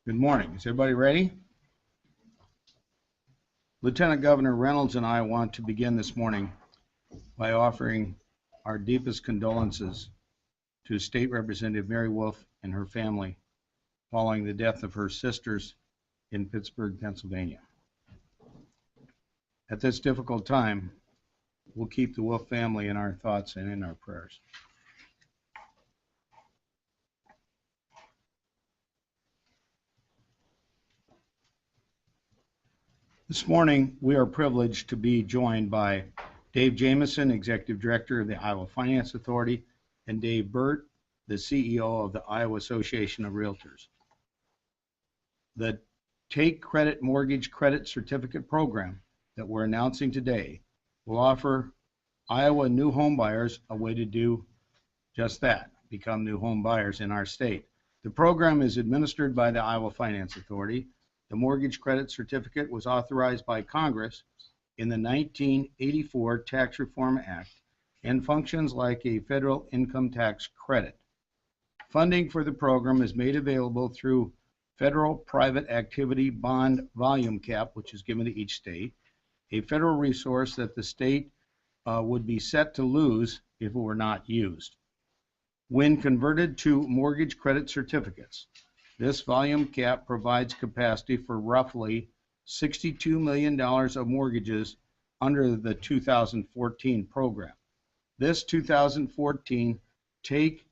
Good morning. Is everybody ready? Lieutenant Governor Reynolds and I want to begin this morning by offering our deepest condolences to State Representative Mary Wolf and her family following the death of her sisters in Pittsburgh, Pennsylvania. At this difficult time, we'll keep the Wolf family in our thoughts and in our prayers. This morning, we are privileged to be joined by Dave Jamieson, Executive Director of the Iowa Finance Authority, and Dave Burt, the CEO of the Iowa Association of Realtors. The Take Credit Mortgage Credit Certificate Program that we're announcing today will offer Iowa new home buyers a way to do just that, become new home buyers in our state. The program is administered by the Iowa Finance Authority. The Mortgage Credit Certificate was authorized by Congress in the 1984 Tax Reform Act and functions like a federal income tax credit. Funding for the program is made available through federal private activity bond volume cap, which is given to each state, a federal resource that the state would be set to lose if it were not used. When converted to mortgage credit certificates, this volume cap provides capacity for roughly $62 million of mortgages under the 2014 program. This 2014 Take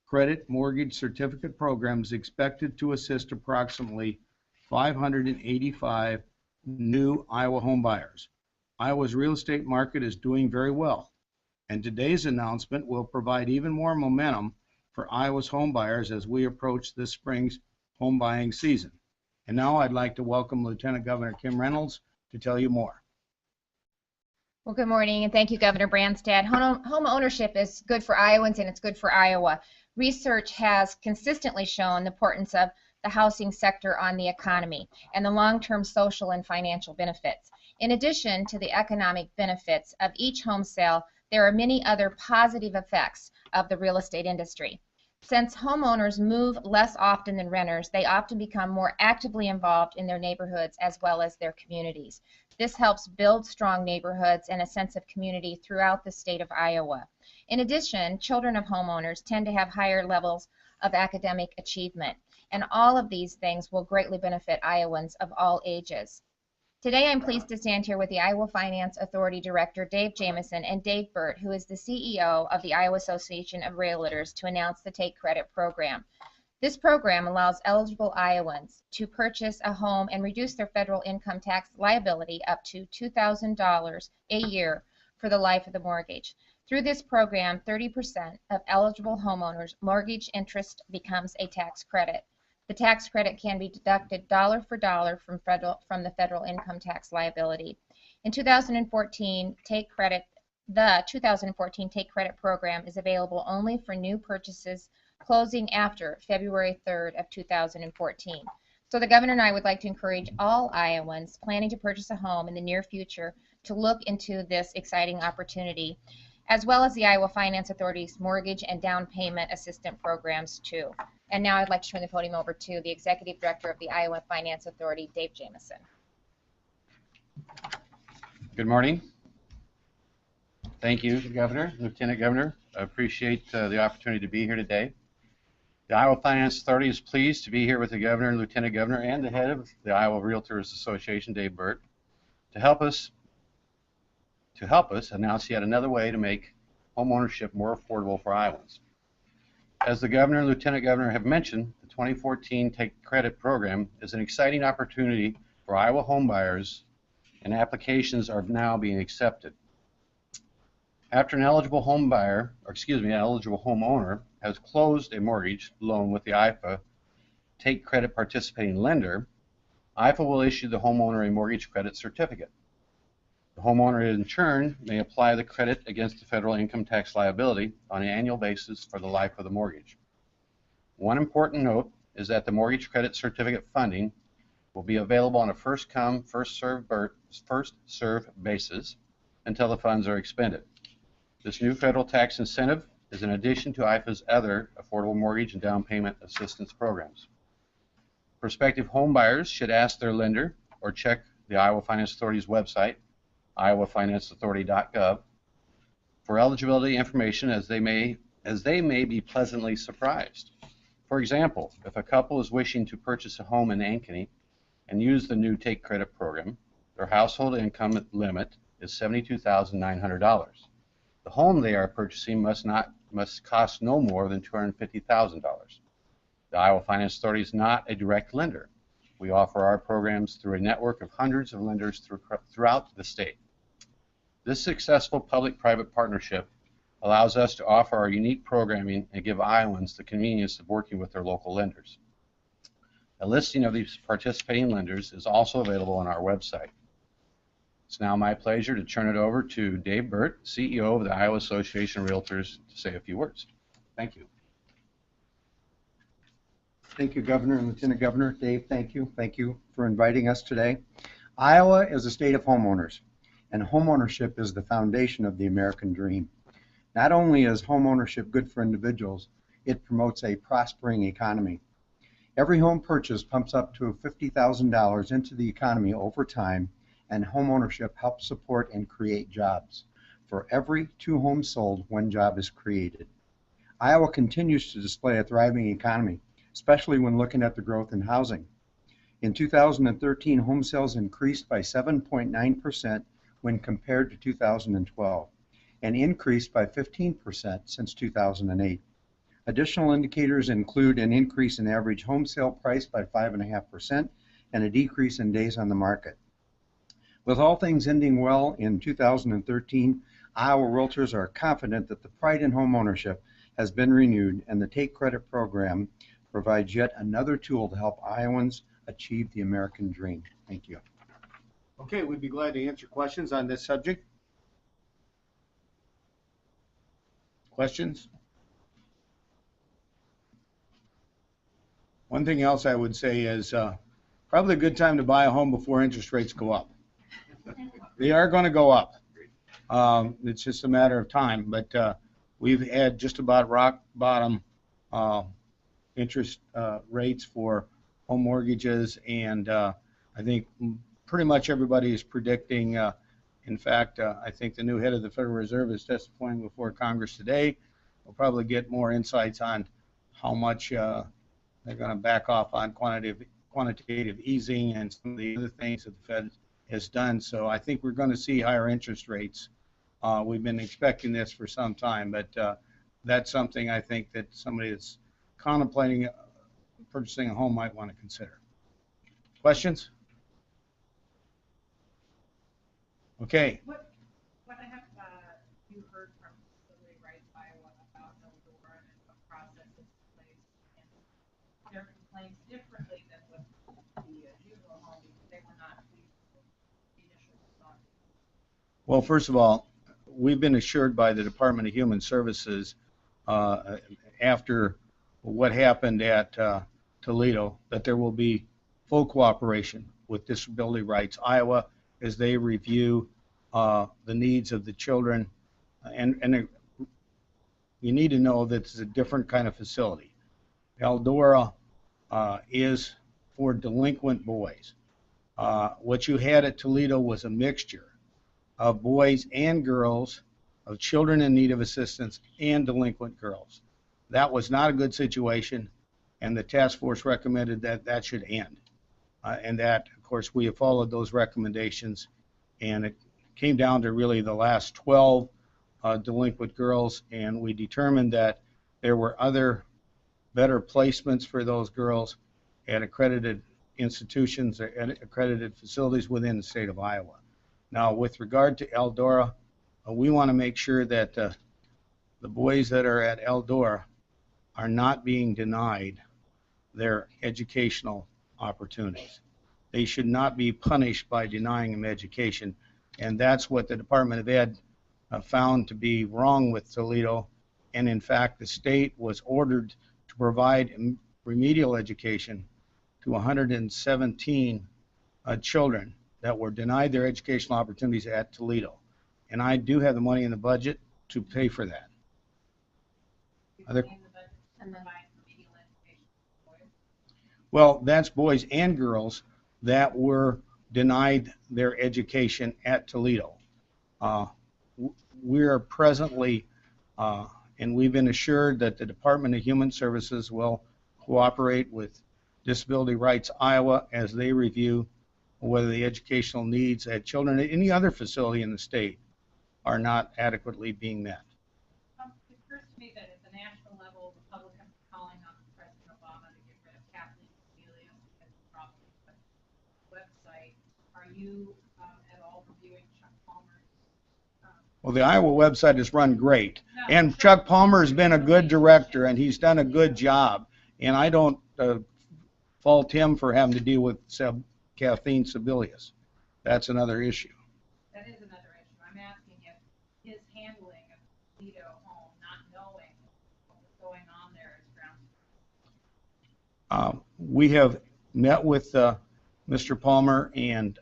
Credit Mortgage Certificate program is expected to assist approximately 585 new Iowa home buyers. Iowa's real estate market is doing very well, and today's announcement will provide even more momentum for Iowa's home buyers as we approach this spring's home buying season. And now I'd like to welcome Lieutenant Governor Kim Reynolds to tell you more. Well, good morning, and thank you, Governor Branstad. Home ownership is good for Iowans, and it's good for Iowa. Research has consistently shown the importance of the housing sector on the economy and the long-term social and financial benefits. In addition to the economic benefits of each home sale, there are many other positive effects of the real estate industry. Since homeowners move less often than renters, they often become more actively involved in their neighborhoods as well as their communities. This helps build strong neighborhoods and a sense of community throughout the state of Iowa. In addition, children of homeowners tend to have higher levels of academic achievement, and all of these things will greatly benefit Iowans of all ages. Today, I'm pleased to stand here with the Iowa Finance Authority Director, Dave Jamieson, and Dave Burt, who is the CEO of the Iowa Association of Realtors, to announce the Take Credit program. This program allows eligible Iowans to purchase a home and reduce their federal income tax liability up to $2,000 a year for the life of the mortgage. Through this program, 30% of eligible homeowners' mortgage interest becomes a tax credit. The tax credit can be deducted dollar for dollar from the federal income tax liability. In 2014, the 2014 Take Credit program is available only for new purchases closing after February 3rd of 2014. So the governor and I would like to encourage all Iowans planning to purchase a home in the near future to look into this exciting opportunity, as well as the Iowa Finance Authority's mortgage and down payment assistance programs too. And now I'd like to turn the podium over to the Executive Director of the Iowa Finance Authority, Dave Jamieson. Good morning. Thank you, Governor, Lieutenant Governor. I appreciate the opportunity to be here today. The Iowa Finance Authority is pleased to be here with the Governor and Lieutenant Governor and the head of the Iowa Realtors Association, Dave Burt, to help us announce yet another way to make home ownership more affordable for Iowans. As the Governor and Lieutenant Governor have mentioned, the 2014 Take Credit program is an exciting opportunity for Iowa home buyers, and applications are now being accepted. After an eligible homeowner has closed a mortgage loan with the IFA Take Credit participating lender, IFA will issue the homeowner a mortgage credit certificate. The homeowner, in turn, may apply the credit against the federal income tax liability on an annual basis for the life of the mortgage. One important note is that the mortgage credit certificate funding will be available on a first-come, first-served basis until the funds are expended. This new federal tax incentive is in addition to IFA's other affordable mortgage and down payment assistance programs. Prospective home buyers should ask their lender or check the Iowa Finance Authority's website, iowafinanceauthority.gov, for eligibility information as they may be pleasantly surprised. For example, if a couple is wishing to purchase a home in Ankeny and use the new Take Credit program, their household income limit is $72,900. The home they are purchasing must cost no more than $250,000. The Iowa Finance Authority is not a direct lender. We offer our programs through a network of hundreds of lenders throughout the state. This successful public-private partnership allows us to offer our unique programming and give Iowans the convenience of working with their local lenders. A listing of these participating lenders is also available on our website. It's now my pleasure to turn it over to Dave Burt, CEO of the Iowa Association of Realtors, to say a few words. Thank you. Thank you, Governor and Lieutenant Governor. Dave, thank you. Thank you for inviting us today. Iowa is a state of homeowners, and homeownership is the foundation of the American dream. Not only is homeownership good for individuals, it promotes a prospering economy. Every home purchase pumps up to $50,000 into the economy over time, and homeownership helps support and create jobs. For every 2 homes sold, 1 job is created. Iowa continues to display a thriving economy, especially when looking at the growth in housing. In 2013, home sales increased by 7.9% when compared to 2012, and increased by 15% since 2008. Additional indicators include an increase in average home sale price by 5.5% and a decrease in days on the market. With all things ending well in 2013, Iowa realtors are confident that the pride in homeownership has been renewed, and the Take Credit program provides yet another tool to help Iowans achieve the American dream. Thank you. Okay, we'd be glad to answer questions on this subject. Questions? One thing else I would say is probably a good time to buy a home before interest rates go up. They are going to go up. It's just a matter of time, but we've had just about rock bottom interest rates for home mortgages, and I think pretty much everybody is predicting. In fact, I think the new head of the Federal Reserve is testifying before Congress today. We'll probably get more insights on how much they're going to back off on quantitative easing and some of the other things that the Fed has done. So I think we're going to see higher interest rates. We've been expecting this for some time, but that's something I think that somebody that's contemplating purchasing a home might want to consider. Questions? Okay. What have you heard from Facility Rights Iowa about Eldora and what process is in place? And their complaints differently than with the juvenile home because they were not pleased with the initial response. Well, first of all, we've been assured by the Department of Human Services after what happened at Toledo that there will be full cooperation with Disability Rights Iowa as they review the needs of the children. And you need to know that it's a different kind of facility. Eldora is for delinquent boys. What you had at Toledo was a mixture of boys and girls, of children in need of assistance and delinquent girls. That was not a good situation, and the task force recommended that that should end. And that, of course, we have followed those recommendations, and it came down to really the last 12 delinquent girls, and we determined that there were other better placements for those girls at accredited institutions or accredited facilities within the state of Iowa. Now, with regard to Eldora, we want to make sure that the boys that are at Eldora are not being denied their educational opportunities. They should not be punished by denying them education, and that's what the Department of Ed found to be wrong with Toledo. And in fact, the state was ordered to provide remedial education to 117 children that were denied their educational opportunities at Toledo. And I do have the money in the budget to pay for that. Well, that's boys and girls that were denied their education at Toledo. Uh, we are presently, and we've been assured that the Department of Human Services will cooperate with Disability Rights Iowa as they review whether the educational needs at children at any other facility in the state are not adequately being met. It occurs to me that at the national level, Republicans are calling on President Obama to get rid of Kathleen Sebelius because of problems with the website. Are you at all reviewing Chuck Palmer's? Well, the Iowa website is run great, No, and Chuck Palmer has been a good director, and he's done a good job. And I don't fault him for having to deal with Kathleen Sebelius. That's another issue. That is another issue. I'm asking if his handling of the Toledo home, not knowing what was going on there is grounds. We have met with Mr. Palmer, and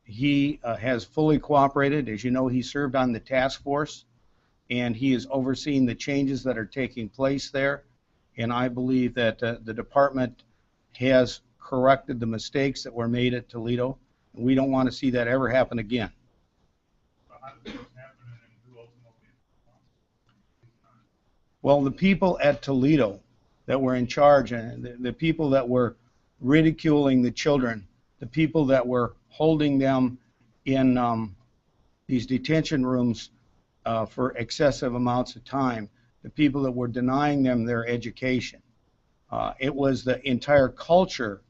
he has fully cooperated. As you know, he served on the task force, and he is overseeing the changes that are taking place there. And I believe that the department has corrected the mistakes that were made at Toledo. We don't want to see that ever happen again. Well, the people at Toledo that were in charge, and the people that were ridiculing the children, the people that were holding them in these detention rooms for excessive amounts of time, the people that were denying them their education. It was the entire culture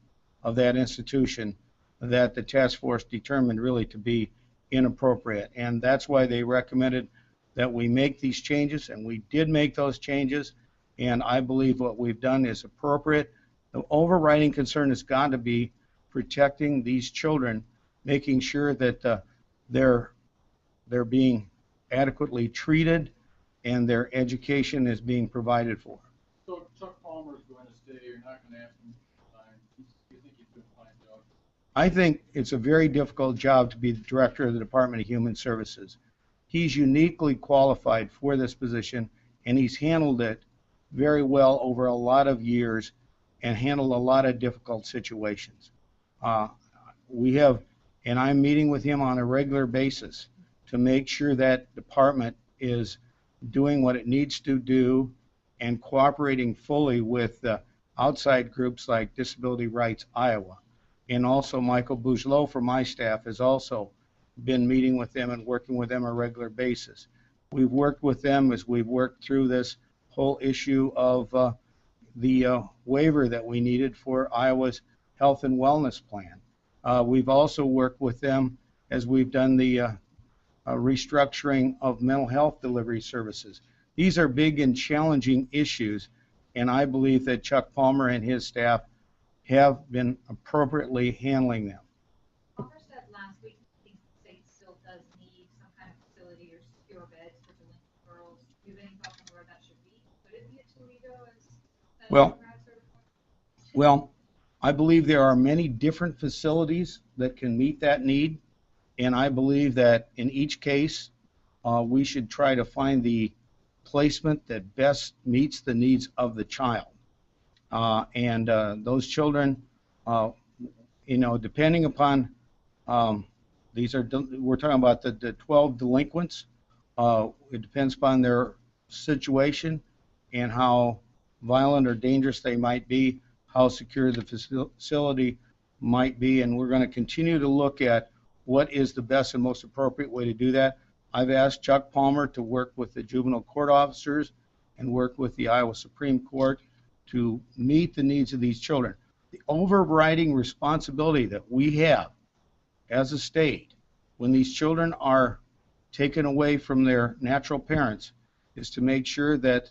of that institution that the task force determined really to be inappropriate. And that's why they recommended that we make these changes, and we did make those changes, and I believe what we've done is appropriate. The overriding concern has got to be protecting these children, making sure that they're being adequately treated and their education is being provided for. So Chuck Palmer is going to stay. You're not going to ask him to resign. You think he's doing a fine job? I think it's a very difficult job to be the director of the Department of Human Services. He's uniquely qualified for this position, and he's handled it very well over a lot of years and handled a lot of difficult situations. And I'm meeting with him on a regular basis to make sure that department is doing what it needs to do and cooperating fully with outside groups like Disability Rights Iowa. And also Michael Bougelo from my staff has also been meeting with them and working with them on a regular basis. We've worked with them as we've worked through this whole issue of the waiver that we needed for Iowa's health and wellness plan. We've also worked with them as we've done the restructuring of mental health delivery services. These are big and challenging issues, and I believe that Chuck Palmer and his staff have been appropriately handling them. Palmer said last week he thinks the state still does need some kind of facility or secure beds for delinquent girls. Do you have any thoughts on where that should be? Could it be at Toledo as Well, I believe there are many different facilities that can meet that need, and I believe that in each case we should try to find the placement that best meets the needs of the child. And those children, depending upon, we're talking about the 12 delinquents. It depends upon their situation and how violent or dangerous they might be, how secure the facility might be, and we're going to continue to look at what is the best and most appropriate way to do that. I've asked Chuck Palmer to work with the juvenile court officers and work with the Iowa Supreme Court to meet the needs of these children. The overriding responsibility that we have as a state when these children are taken away from their natural parents is to make sure that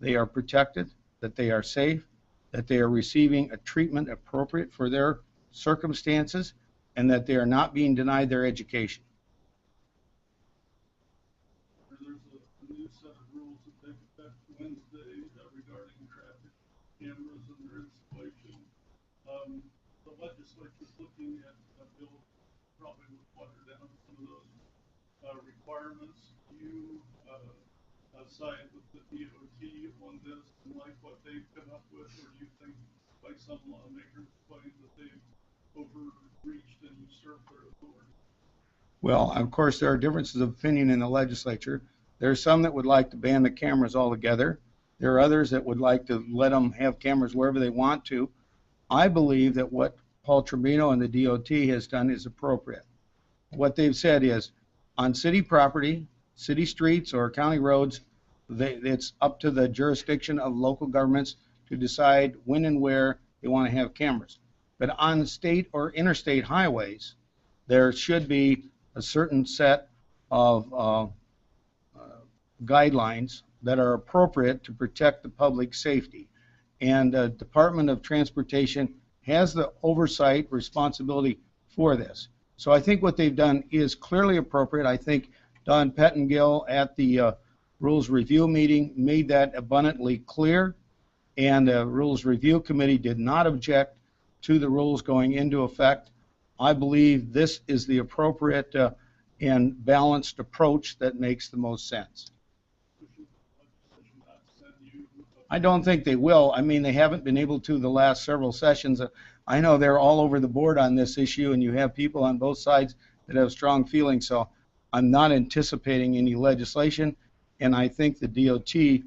they are protected, that they are safe, that they are receiving a treatment appropriate for their circumstances, and that they are not being denied their education. There's a new set of rules that take effect Wednesday regarding traffic cameras and their installation. The legislature is looking at a bill probably would water down some of those requirements. Do you side with the DOT on this and like what they've come up with, or do you think by some lawmakers claim that they've overreached and usurped their authority. Well, of course, there are differences of opinion in the legislature. There are some that would like to ban the cameras altogether. There are others that would like to let them have cameras wherever they want to. I believe that what Paul Tribino and the DOT has done is appropriate. What they've said is, on city property, city streets or county roads, it's up to the jurisdiction of local governments to decide when and where they want to have cameras. But on state or interstate highways, there should be a certain set of guidelines that are appropriate to protect the public safety. And the Department of Transportation has the oversight responsibility for this. So I think what they've done is clearly appropriate. I think Don Pettengill at the Rules Review meeting made that abundantly clear, and the Rules Review Committee did not object to the rules going into effect. I believe this is the appropriate and balanced approach that makes the most sense. I don't think they will. I mean, they haven't been able to the last several sessions. I know they're all over the board on this issue, and you have people on both sides that have strong feelings, so I'm not anticipating any legislation, and I think the DOT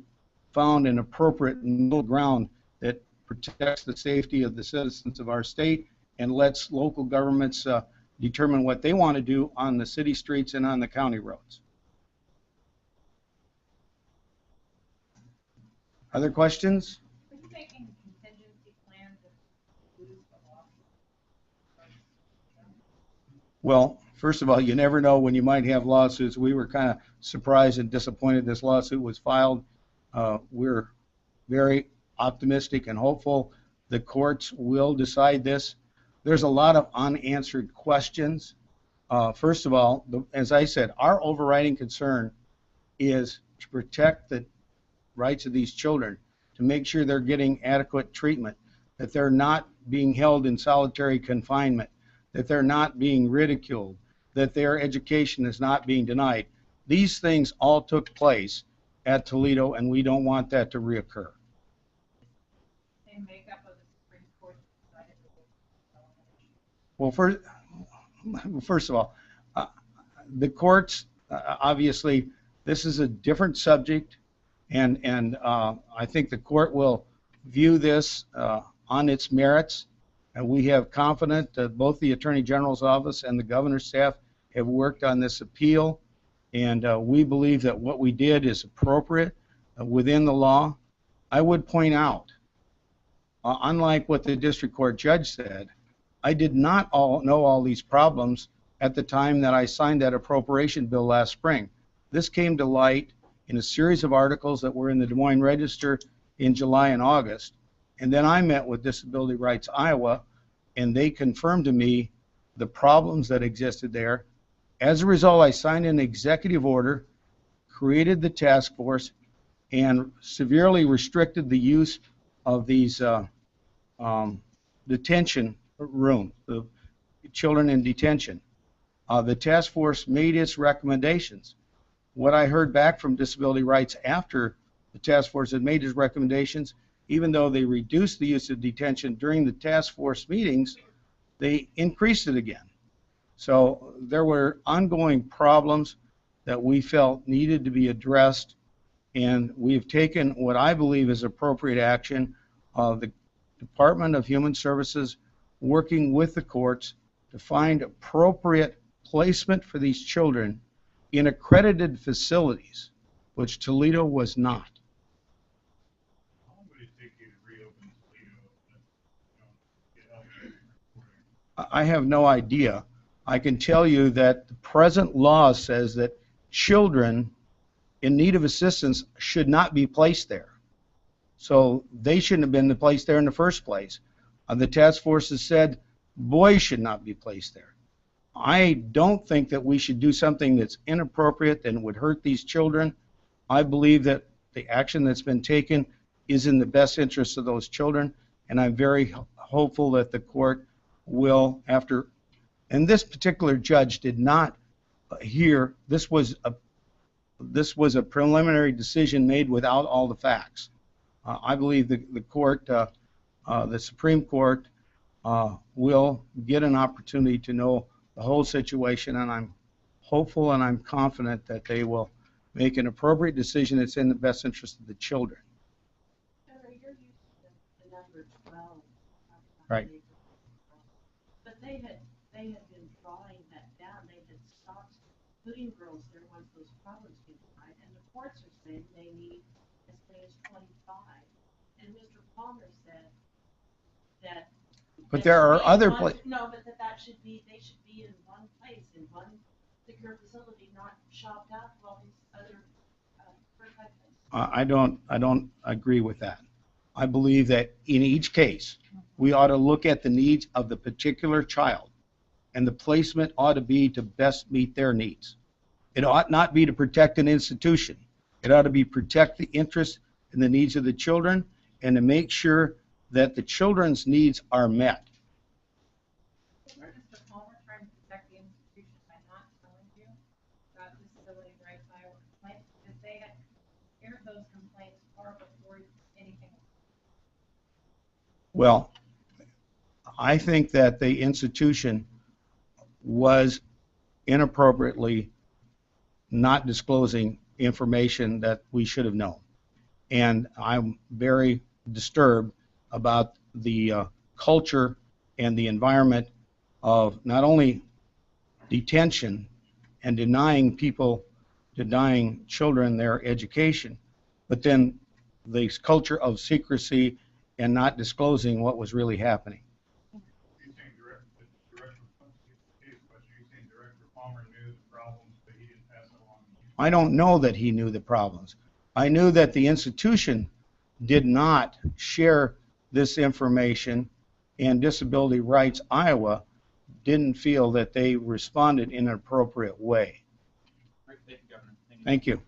found an appropriate middle ground that protects the safety of the citizens of our state and lets local governments determine what they want to do on the city streets and on the county roads. Other questions? Are you making contingency plans if you lose the lawsuit? Well, first of all, you never know when you might have lawsuits. We were kind of surprised and disappointed this lawsuit was filed. We're very optimistic and hopeful the courts will decide this. There's a lot of unanswered questions. First of all, as I said, our overriding concern is to protect the rights of these children, to make sure they're getting adequate treatment, that they're not being held in solitary confinement, that they're not being ridiculed, that their education is not being denied. These things all took place at Toledo, and we don't want that to reoccur. Same makeup of the Supreme Court decided to Well, first of all, the courts, obviously, this is a different subject, and I think the court will view this on its merits. And we have confidence that both the Attorney General's office and the governor's staff have worked on this appeal, and we believe that what we did is appropriate within the law. I would point out, unlike what the district court judge said, I did not know all these problems at the time that I signed that appropriation bill last spring. This came to light in a series of articles that were in the Des Moines Register in July and August. And then I met with Disability Rights Iowa, and they confirmed to me the problems that existed there. As a result, I signed an executive order, created the task force, and severely restricted the use of these detention rooms, the children in detention. The task force made its recommendations. What I heard back from Disability Rights after the task force had made its recommendations, even though they reduced the use of detention during the task force meetings, they increased it again. So there were ongoing problems that we felt needed to be addressed, and we've taken what I believe is appropriate action. The Department of Human Services working with the courts to find appropriate placement for these children in accredited facilities, which Toledo was not. How long would it take you to reopen Toledo? I have no idea. I can tell you that the present law says that children in need of assistance should not be placed there. So they shouldn't have been placed there in the first place. The task force has said boys should not be placed there. I don't think that we should do something that's inappropriate and would hurt these children. I believe that the action that's been taken is in the best interest of those children, and I'm very hopeful that the court will, and this particular judge did not hear, this was a preliminary decision made without all the facts. I believe the court the Supreme Court will get an opportunity to know the whole situation, and I'm hopeful and I'm confident that they will make an appropriate decision that's in the best interest of the children. Trevor, you're used to the number 12. Right. But they had been drawing that down. They had stopped putting girls there once those problems came to light, and the courts are saying they need as many as 25. And Mr. Palmer said that. But that there should are be in other one- places. No, but they should be in one place, in one secure facility, not shopped out to all these other places. I don't agree with that. I believe that in each case, we ought to look at the needs of the particular child, and the placement ought to be to best meet their needs. It ought not be to protect an institution. It ought to be protect the interests and the needs of the children, and to make sure that the children's needs are met. Where is Mr. Palmer trying to protect the institution by not telling you about disability rights Iowa complaints? Because they had aired those complaints far before anything. Well, I think that the institution was inappropriately not disclosing information that we should have known. And I'm very disturbed about the culture and the environment of not only detention and denying children their education, but then the culture of secrecy and not disclosing what was really happening. You're saying Director Palmer knew the problems, but he didn't pass it along. I don't know that he knew the problems. I knew that the institution did not share this information, and Disability Rights Iowa didn't feel that they responded in an appropriate way. Thank you, Governor. Thank you.